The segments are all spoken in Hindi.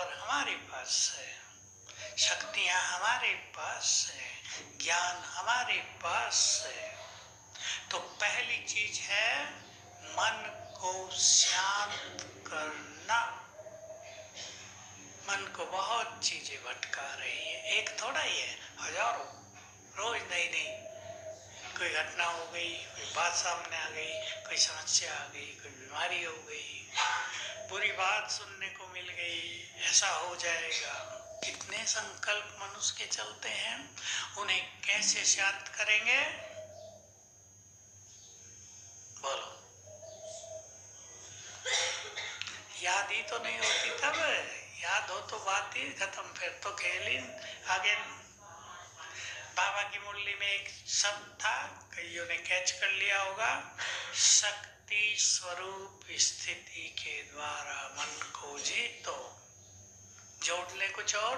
पावर हमारे पास है, शक्तियां हमारे पास है, ज्ञान हमारे पास है। तो पहली चीज है मन को शांत करना। मन को बहुत चीजें भटका रही है, एक थोड़ा ही है, हजारों, रोज नई नई कोई घटना हो गई, कोई बात सामने आ गई, कोई समस्या आ गई, कोई बीमारी हो गई, बुरी बात सुनने को मिल गई, ऐसा हो जाएगा। कितने संकल्प मनुष्य के चलते हैं, उन्हें कैसे शांत करेंगे? बोलो। याद ही तो नहीं होती, तब याद हो तो बात ही खत्म, फिर तो खेल ही आगे। बाबा की मुरली में एक शब्द था, कईयों ने कैच कर लिया होगा, शक्ति स्वरूप स्थिति के द्वारा मन को जीतो। जोड़ ले कुछ और,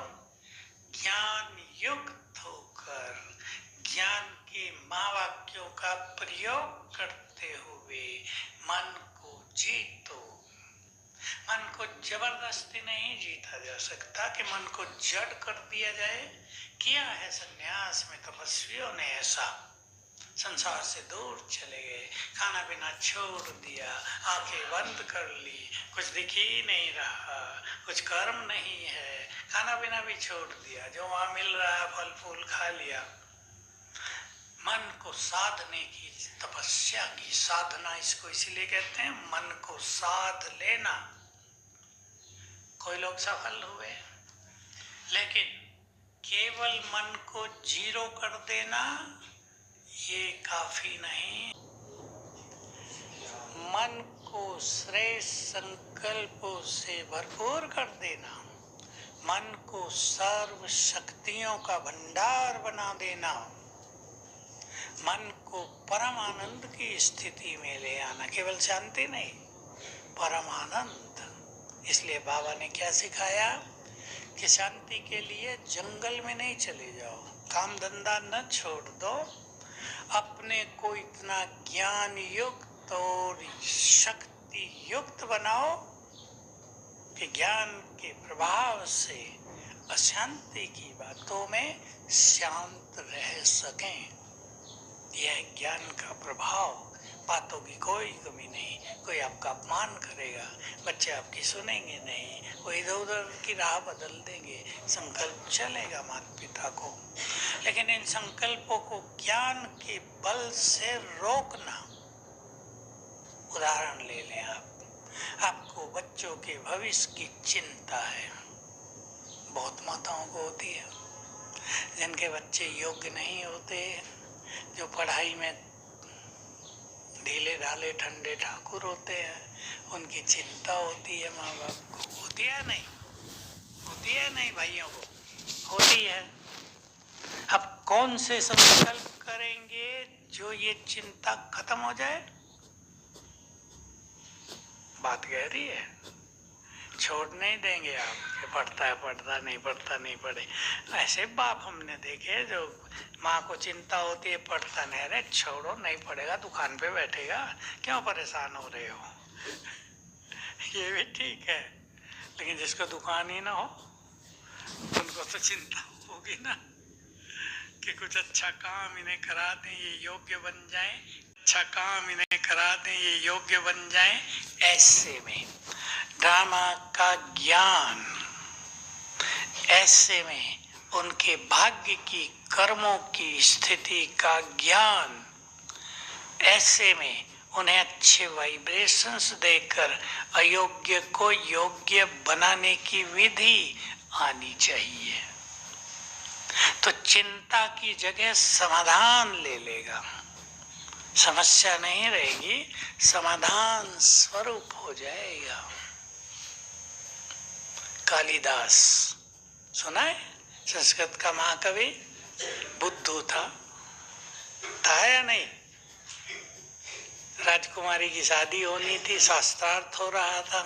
ज्ञान युक्त होकर ज्ञान के महावाक्यों का प्रयोग करते हुए मन को जीतो। मन को जबरदस्ती नहीं जीता जा सकता कि मन को जड़ कर दिया जाए। किया है संन्यास में तपस्वियों ने ऐसा, संसार से दूर चले गए, खाना पीना छोड़ दिया, आंखें बंद कर ली, कुछ दिख ही नहीं रहा, कुछ कर्म नहीं है, खाना पीना भी छोड़ दिया, जो वहां मिल रहा है फल फूल खा लिया। मन को साधने की तपस्या की, साधना इसको इसीलिए कहते हैं, मन को साध लेना। कोई लोग सफल हुए, लेकिन केवल मन को जीरो कर देना ये काफी नहीं। मन को श्रेष्ठ संकल्पों से भरपूर कर देना, मन को सर्व शक्तियों का भंडार बना देना, मन को परम आनंद की स्थिति में ले आना। केवल शांति नहीं, परम आनंद। इसलिए बाबा ने क्या सिखाया कि शांति के लिए जंगल में नहीं चले जाओ, काम धंधा न छोड़ दो, अपने को इतना ज्ञान युक्त और शक्ति युक्त बनाओ कि ज्ञान के प्रभाव से अशांति की बातों में शांत रह सकें। यह ज्ञान का प्रभाव, बातों की कोई कमी नहीं, कोई आपका अपमान करेगा, बच्चे आपकी सुनेंगे नहीं, वो इधर उधर की राह बदल देंगे, संकल्प चलेगा माता पिता को। लेकिन इन संकल्पों को ज्ञान के बल से रोकना। उदाहरण ले लें आपको बच्चों के भविष्य की चिंता है, बहुत माताओं को होती है, जिनके बच्चे योग्य नहीं होते, जो पढ़ाई में ढीले ढाले ठंडे ठाकुर होते हैं, उनकी चिंता होती है माँ बाप को। होती है नहीं? होती है नहीं भाइयों को? होती है। अब कौन से संकल्प करेंगे जो ये चिंता खत्म हो जाए? बात गहरी है। छोड़ नहीं देंगे आप कि पढ़ता है पढ़ता नहीं, पढ़ता नहीं पढ़े। ऐसे बाप हमने देखे जो माँ को चिंता होती है, पढ़ता नहीं, अरे छोड़ो नहीं पढ़ेगा, दुकान पे बैठेगा, क्यों परेशान हो रहे हो? ये भी ठीक है, लेकिन जिसको दुकान ही ना हो उनको तो चिंता होगी ना कि कुछ अच्छा काम इन्हें करा दें, ये योग्य बन जाएं, अच्छा काम इन्हें करा दें, ये योग्य बन जाएं। ऐसे में ड्रामा का ज्ञान, ऐसे में उनके भाग्य की, कर्मों की स्थिति का ज्ञान, ऐसे में उन्हें अच्छे वाइब्रेशंस देकर अयोग्य को योग्य बनाने की विधि आनी चाहिए। तो चिंता की जगह समाधान ले लेगा, समस्या नहीं रहेगी, समाधान स्वरूप हो जाएगा। कालिदास सुना है? संस्कृत का महाकवि बुद्धू था या नहीं? राजकुमारी की शादी होनी थी, शास्त्रार्थ हो रहा था,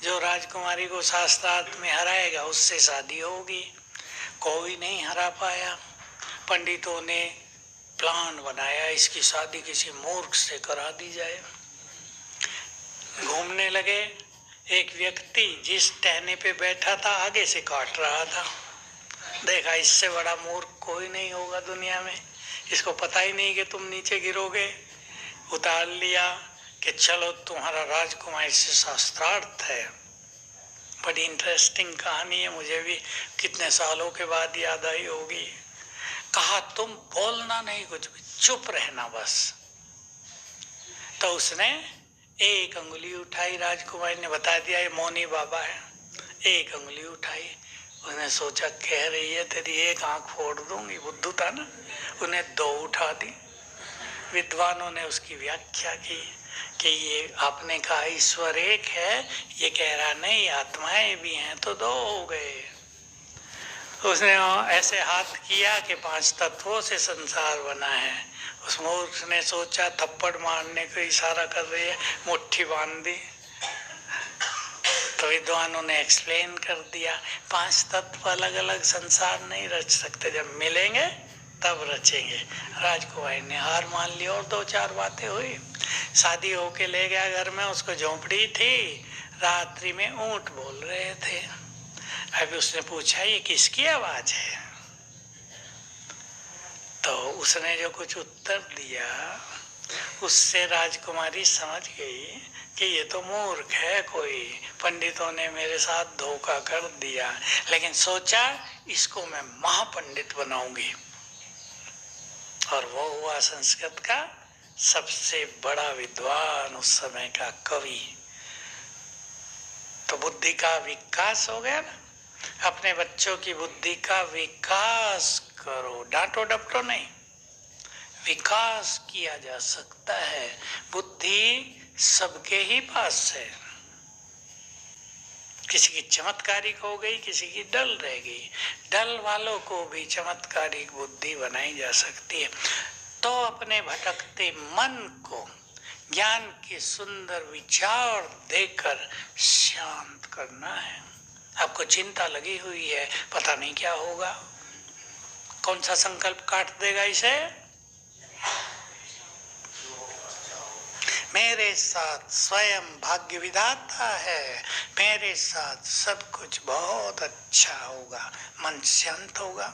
जो राजकुमारी को शास्त्रार्थ में हराएगा उससे शादी होगी। कोई नहीं हरा पाया, पंडितों ने प्लान बनाया इसकी शादी किसी मूर्ख से करा दी जाए। घूमने लगे, एक व्यक्ति जिस टहनी पे बैठा था आगे से काट रहा था। देखा इससे बड़ा मूर्ख कोई नहीं होगा दुनिया में, इसको पता ही नहीं कि तुम नीचे गिरोगे। उतार लिया कि चलो तुम्हारा राजकुमार से शास्त्रार्थ है। बड़ी इंटरेस्टिंग कहानी है, मुझे भी कितने सालों के बाद याद आई होगी। कहा तुम बोलना नहीं, कुछ भी चुप रहना बस। तो उसने एक अंगुली उठाई, राजकुमार ने बता दिया ये मौनी बाबा है। एक अंगुली उठाई, उसने सोचा कह रही है तेरी एक आंख फोड़ दूंगी, बुद्धू था ना। उन्हें दो उठा दी। विद्वानों ने उसकी व्याख्या की कि ये आपने कहा ईश्वर एक है, ये कह रहा नहीं आत्माएं भी हैं, तो दो हो गए। उसने ऐसे हाथ किया कि 5 तत्वों से संसार बना है। उस मूर्ख ने सोचा थप्पड़ मारने को इशारा कर रही है, मुट्ठी बांध दी। तो विद्वानों ने एक्सप्लेन कर दिया 5 तत्व अलग अलग संसार नहीं रच सकते, जब मिलेंगे तब रचेंगे। राजकुमार ने हार मान ली और 2-4 बातें हुई। शादी होके ले गया घर में, उसको झोंपड़ी थी, रात्रि में ऊंट बोल रहे थे। अभी उसने पूछा ये किसकी आवाज है? तो उसने जो कुछ उत्तर दिया उससे राजकुमारी समझ गई कि ये तो मूर्ख है कोई, पंडितों ने मेरे साथ धोखा कर दिया। लेकिन सोचा इसको मैं महापंडित बनाऊंगी, और वो हुआ संस्कृत का सबसे बड़ा विद्वान, उस समय का कवि। तो बुद्धि का विकास हो गया ना। अपने बच्चों की बुद्धि का विकास करो, डांटो डपटो नहीं, विकास किया जा सकता है। बुद्धि सबके ही पास है, किसी की चमत्कारिक हो गई, किसी की डल रह गई। डल वालों को भी चमत्कारिक बुद्धि बनाई जा सकती है। तो अपने भटकते मन को ज्ञान के सुंदर विचार देकर शांत करना है। आपको चिंता लगी हुई है, पता नहीं क्या होगा, कौन सा संकल्प काट देगा इसे। मेरे साथ स्वयं भाग्य विधाता है, मेरे साथ सब कुछ बहुत अच्छा होगा, मन शांत होगा।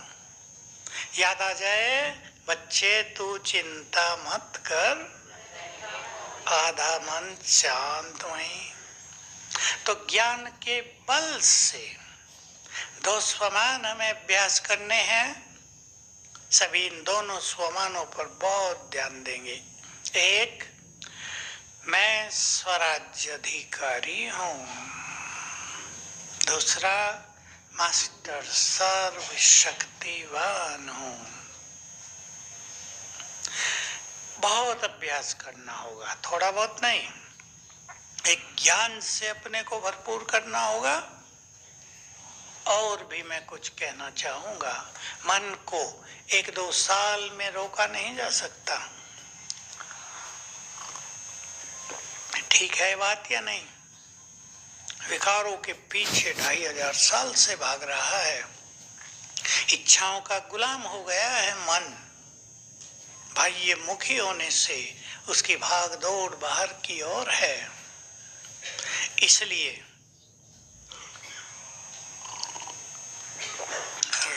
याद आ जाए बच्चे तू चिंता मत कर, आधा मन शांत वहीं। तो ज्ञान के बल से 2 स्वमान हमें अभ्यास करने हैं। सभी इन दोनों स्वमानों पर बहुत ध्यान देंगे। एक, मैं स्वराज्य अधिकारी हूँ। दूसरा, मास्टर सर्वशक्तिवान हूँ। बहुत अभ्यास करना होगा, थोड़ा बहुत नहीं। एक ज्ञान से अपने को भरपूर करना होगा। और भी मैं कुछ कहना चाहूंगा, मन को 1-2 साल में रोका नहीं जा सकता। ठीक है बात या नहीं? विकारों के पीछे 2500 साल से भाग रहा है, इच्छाओं का गुलाम हो गया है मन। बाह्य मुखी होने से उसकी भाग दौड़ बाहर की ओर है। इसलिए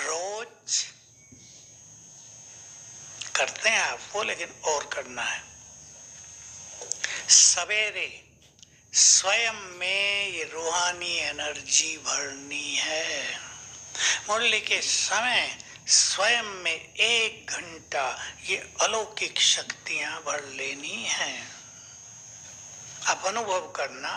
रोज करते हैं आपको, लेकिन और करना है। सवेरे स्वयं में ये रूहानी एनर्जी भरनी है। मुरली के समय स्वयं में 1 घंटा ये अलौकिक शक्तियां भर लेनी है। आप अनुभव करना।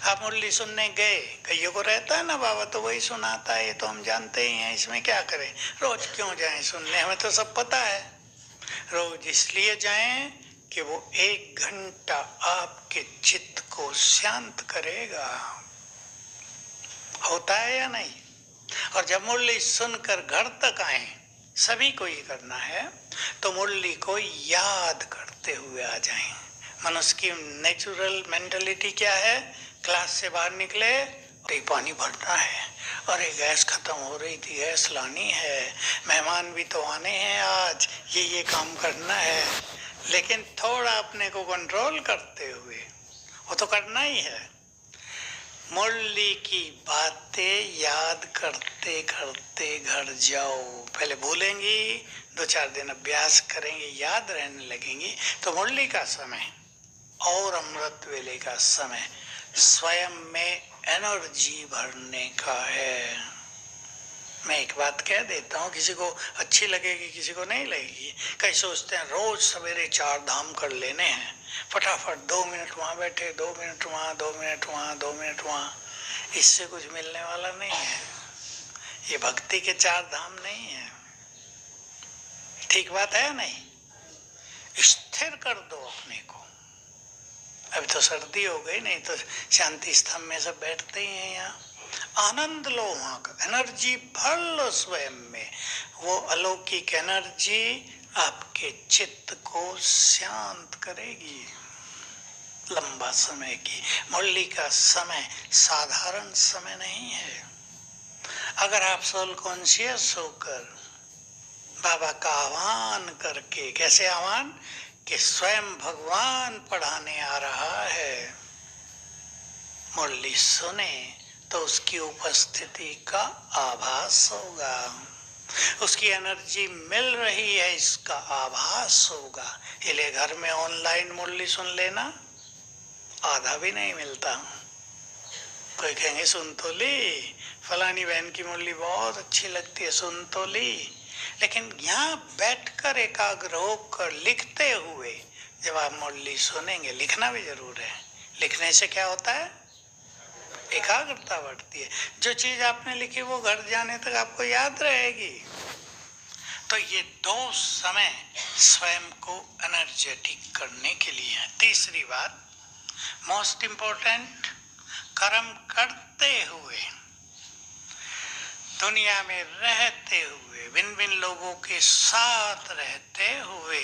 आप मुरली सुनने गए, कईयों को रहता है ना बाबा तो वही सुनाता है, ये तो हम जानते ही हैं, इसमें क्या करें, रोज क्यों जाएं सुनने, हमें तो सब पता है। रोज इसलिए जाएं कि वो 1 घंटा आपके चित्त को शांत करेगा। होता है या नहीं? और जब मुरली सुनकर घर तक आए, सभी को ये करना है, तो मुरली को याद करते हुए आ जाएं। मनुष्य की नेचुरल मेंटालिटी क्या है? क्लास से बाहर निकले, अरे पानी भरना है, अरे गैस खत्म हो रही थी, गैस लानी है, मेहमान भी तो आने हैं आज, ये काम करना है। लेकिन थोड़ा अपने को कंट्रोल करते हुए, वो तो करना ही है। मुरली की बातें याद करते करते घर जाओ। पहले भूलेंगी, 2-4 दिन अभ्यास करेंगे, याद रहने लगेंगी, तो मुरली का समय और अमृत वेले का समय स्वयं में एनर्जी भरने का है। मैं एक बात कह देता हूँ, किसी को अच्छी लगेगी, किसी को नहीं लगेगी। कई सोचते हैं रोज सवेरे 4 धाम कर लेने हैं, फटाफट 2 मिनट वहाँ बैठे, 2 मिनट वहाँ, 2 मिनट वहाँ, 2 मिनट वहाँ। इससे कुछ मिलने वाला नहीं है। ये भक्ति के 4 धाम नहीं है। ठीक बात है नहीं? स्थिर कर दो अपने को। अभी तो सर्दी हो गई, नहीं तो शांति स्तंभ में सब बैठते ही हैं। यहाँ आनंद लो, वहां का एनर्जी भर लो स्वयं में। वो अलौकिक एनर्जी आपके चित्त को शांत करेगी। लंबा समय की मुरली का समय साधारण समय नहीं है। अगर आप सोल कॉन्शियस होकर बाबा का आह्वान करके, कैसे आह्वान कि स्वयं भगवान पढ़ाने आ रहा है, मुरली सुने तो उसकी उपस्थिति का आभास होगा, उसकी एनर्जी मिल रही है इसका आभास होगा। इसलिए घर में ऑनलाइन मुरली सुन लेना, आधा भी नहीं मिलता। कोई कहेंगे सुन तो ली, फलानी बहन की मुरली बहुत अच्छी लगती है, सुन तो ली, लेकिन यहाँ बैठकर एकाग्र होकर लिखते हुए जब आप मुरली सुनेंगे, लिखना भी जरूर है। लिखने से क्या होता है? एकाग्रता बढ़ती है। जो चीज आपने लिखी वो घर जाने तक आपको याद रहेगी। तो ये 2 समय स्वयं को एनर्जेटिक करने के लिए है। तीसरी बात, मोस्ट इंपॉर्टेंट, कर्म करते हुए, दुनिया में रहते हुए, भिन्न भिन्न लोगों के साथ रहते हुए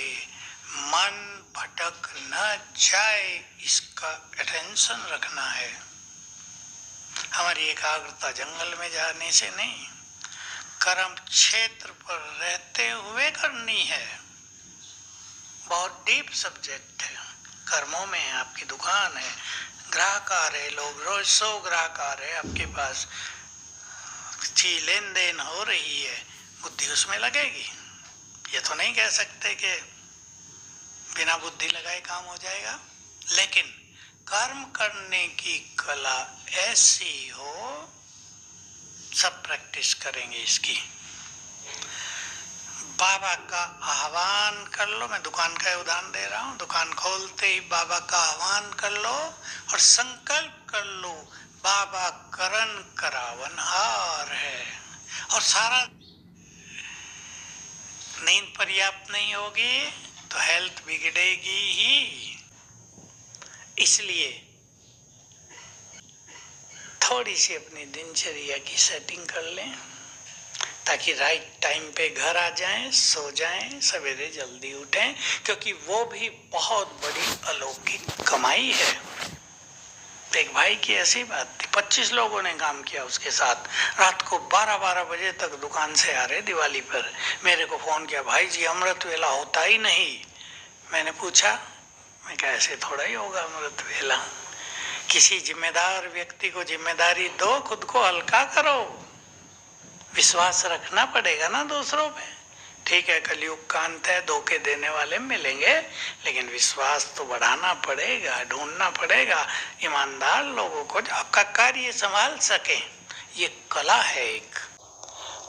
मन भटक न जाए, इसका अटेंशन रखना है। हमारी एकाग्रता जंगल में जाने से नहीं, कर्म क्षेत्र पर रहते हुए करनी है। बहुत डीप सब्जेक्ट है। कर्मों में आपकी दुकान है, ग्राहक आ रहे, लोग रोज 100 ग्राहक आ रहे, आपके पास लेन देन हो रही है, बुद्धि उसमें लगेगी। ये तो नहीं कह सकते कि बिना बुद्धि लगाए काम हो जाएगा, लेकिन कर्म करने की कला ऐसी हो, सब प्रैक्टिस करेंगे इसकी। बाबा का आह्वान कर लो। मैं दुकान का उदाहरण दे रहा हूँ। दुकान खोलते ही बाबा का आह्वान कर लो और संकल्प कर लो, बाबा करण करावनहार है। और सारा नींद पर्याप्त नहीं होगी तो हेल्थ बिगड़ेगी ही। इसलिए थोड़ी सी अपनी दिनचर्या की सेटिंग कर लें ताकि राइट टाइम पे घर आ जाएं, सो जाएं, सवेरे जल्दी उठें, क्योंकि वो भी बहुत बड़ी अलौकिक कमाई है। एक भाई की ऐसी बात थी, 25 लोगों ने काम किया उसके साथ। रात को 12-12 बजे तक दुकान से आ रहे, दिवाली पर मेरे को फोन किया, भाई जी अमृत वेला होता ही नहीं। मैंने पूछा, मैं कहा ऐसे थोड़ा ही होगा अमृत वेला। किसी जिम्मेदार व्यक्ति को जिम्मेदारी दो, खुद को हल्का करो। विश्वास रखना पड़ेगा ना दूसरों पे। ठीक है, कलयुग का अंत है, धोखे देने वाले मिलेंगे, लेकिन विश्वास तो बढ़ाना पड़ेगा, ढूंढना पड़ेगा ईमानदार लोगों को जो आपका कार्य संभाल सके। ये कला है एक।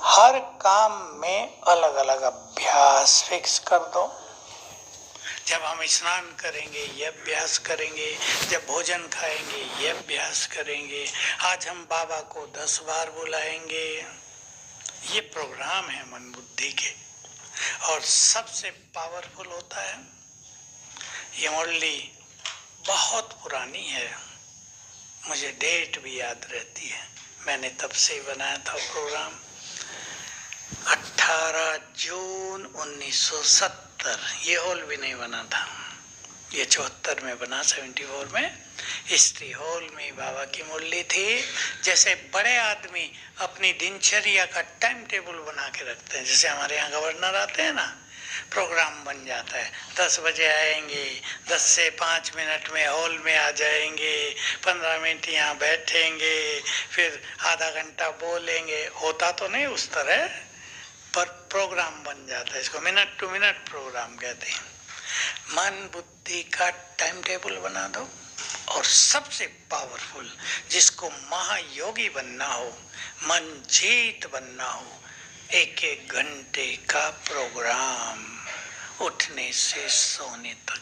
हर काम में अलग अलग अभ्यास फिक्स कर दो। जब हम स्नान करेंगे ये अभ्यास करेंगे, जब भोजन खाएंगे ये अभ्यास करेंगे, आज हम बाबा को 10 बार बुलाएंगे। ये प्रोग्राम है मन बुद्धि के। और सबसे पावरफुल होता है, ये मुरली बहुत पुरानी है, मुझे डेट भी याद रहती है। मैंने तब से बनाया था प्रोग्राम 18 जून 1970। ये हॉल भी नहीं बना था, ये 74 में बना, 74 में हिस्ट्री हॉल में बाबा की मुरली थी। जैसे बड़े आदमी अपनी दिनचर्या का टाइम टेबल बना के रखते हैं, जैसे हमारे यहाँ गवर्नर आते हैं ना, प्रोग्राम बन जाता है। 10 बजे आएंगे, 10 से 5 मिनट में हॉल में आ जाएंगे, 15 मिनट यहाँ बैठेंगे, फिर आधा घंटा बोलेंगे। होता तो नहीं उस तरह, पर प्रोग्राम बन जाता है। इसको मिनट टू मिनट प्रोग्राम कहते हैं। मन बुद्धि का टाइम टेबल बना दो। और सबसे पावरफुल, जिसको महायोगी बनना हो, मन जीत बनना हो, 1-1 घंटे का प्रोग्राम, उठने से सोने तक।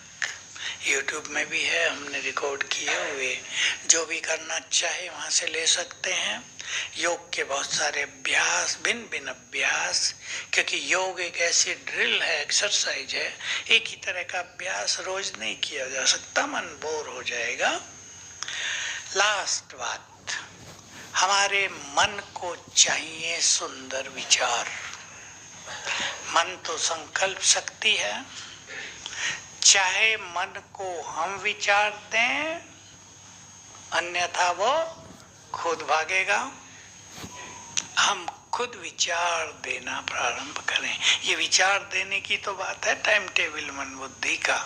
YouTube में भी है, हमने रिकॉर्ड किए हुए। जो भी करना चाहे वहाँ से ले सकते हैं। योग के बहुत सारे अभ्यास, भिन्न भिन्न अभ्यास, क्योंकि योग एक ऐसी ड्रिल है, एक्सरसाइज है। एक ही तरह का अभ्यास रोज नहीं किया जा सकता, मन बोर हो जाएगा। लास्ट बात, हमारे मन को चाहिए सुंदर विचार। मन तो संकल्प शक्ति है, चाहे मन को हम विचार दें, अन्यथा वो खुद भागेगा। हम खुद विचार देना प्रारंभ करें। ये विचार देने की तो बात है टाइम टेबल मन बुद्धि का।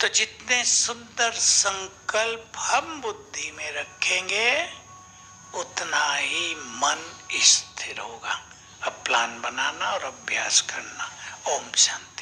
तो जितने सुंदर संकल्प हम बुद्धि में रखेंगे, उतना ही मन स्थिर होगा। अब प्लान बनाना और अभ्यास करना। ओम शांति।